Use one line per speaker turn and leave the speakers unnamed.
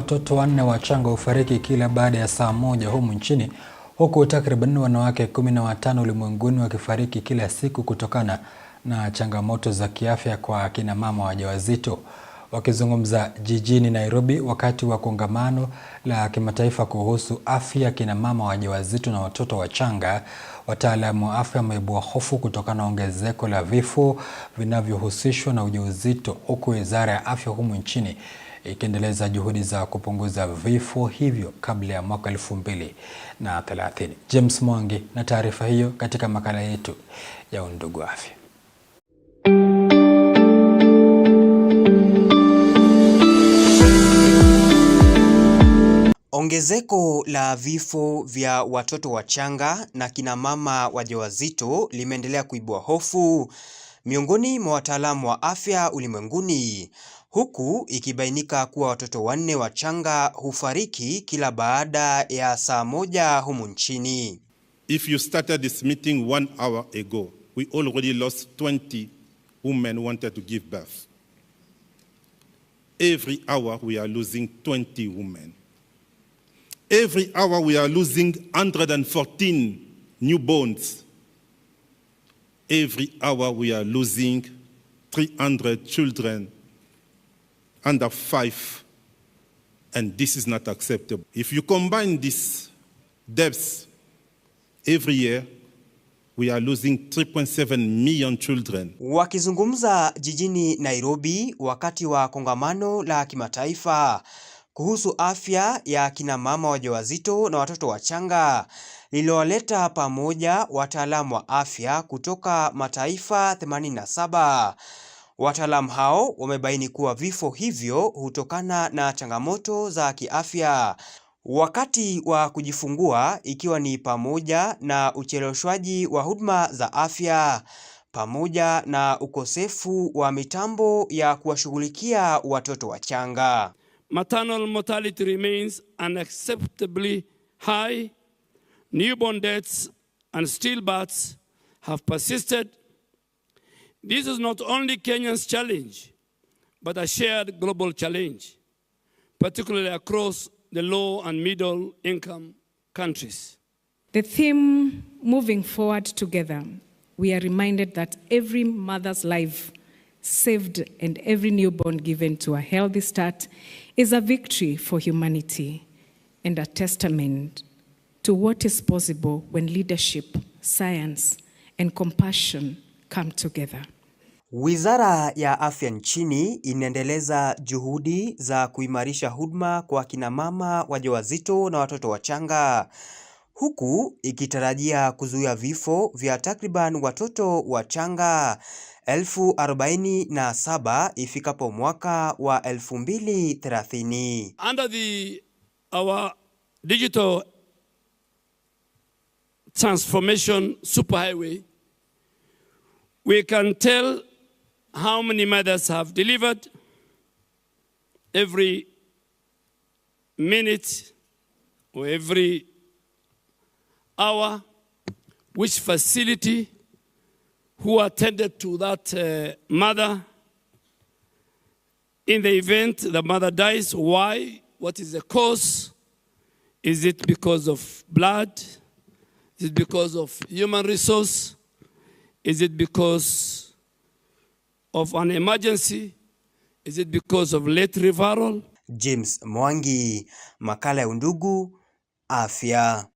watoto 4 wachanga hufariki kila baada ya saa moja humu nchini, huku takriban wanawake 15 ulimwenguni wakifariki kila siku kutokana na changamoto za kiafya kwa akina mama wajawazito. Wakizungumza jijini Nairobi wakati wa kongamano la kimataifa kuhusu afya akina mama wajawazito na watoto wachanga, wataalamu wa afya wameibua hofu kutokana na ongezeko la vifo vinavyohusishwa na ujauzito, huku Wizara ya Afya humu nchini ikiendeleza juhudi za kupunguza vifo hivyo kabla ya mwaka 2030. James Mwangi na taarifa hiyo katika makala yetu ya Undugu Afya.
Ongezeko la vifo vya watoto wachanga na kina mama wajawazito limeendelea kuibua hofu miongoni mwa wataalamu wa afya ulimwenguni, huku ikibainika kuwa watoto 4 wachanga hufariki kila baada ya saa moja humu nchini.
If you started this meeting 1 hour ago, we already lost 20 women who wanted to give birth. Every hour we are losing 20 women. Every hour we are losing 114 newborns. Every hour we are losing 300 children under 5, and this is not acceptable. If you combine these deaths every year, we are losing 3.7 million children.
Wakizungumza jijini Nairobi wakati wa kongamano la kimataifa kuhusu afya ya kina mama wajawazito na watoto wachanga lililowaleta pamoja wataalamu wa afya kutoka mataifa 87, wataalamu hao wamebaini kuwa vifo hivyo hutokana na changamoto za kiafya wakati wa kujifungua, ikiwa ni pamoja na ucheleweshwaji wa huduma za afya pamoja na ukosefu wa mitambo ya kuwashughulikia watoto wachanga.
Maternal mortality remains unacceptably high. Newborn deaths and stillbirths have persisted. This is not only Kenya's challenge, but a shared global challenge, particularly across the low and middle income countries.
The theme, moving forward together, we are reminded that every mother's life saved and every newborn given to a healthy start is a victory for humanity and a testament to what is possible when leadership, science, and compassion come together.
Wizara ya Afya nchini inaendeleza juhudi za kuimarisha huduma kwa kina mama wajawazito na watoto wachanga, huku ikitarajia kuzuia vifo vya takriban watoto wachanga 47,000 ifikapo mwaka wa 2030.
Under our digital transformation superhighway, we can tell how many mothers have delivered every minute or every hour, which facility, who attended to that mother. In the event the mother dies, why? What is the cause? Is it because of blood? Is it because of human resource? Is it because of an emergency? Is it because of late referral?
James Mwangi, makala ya Undugu Afya.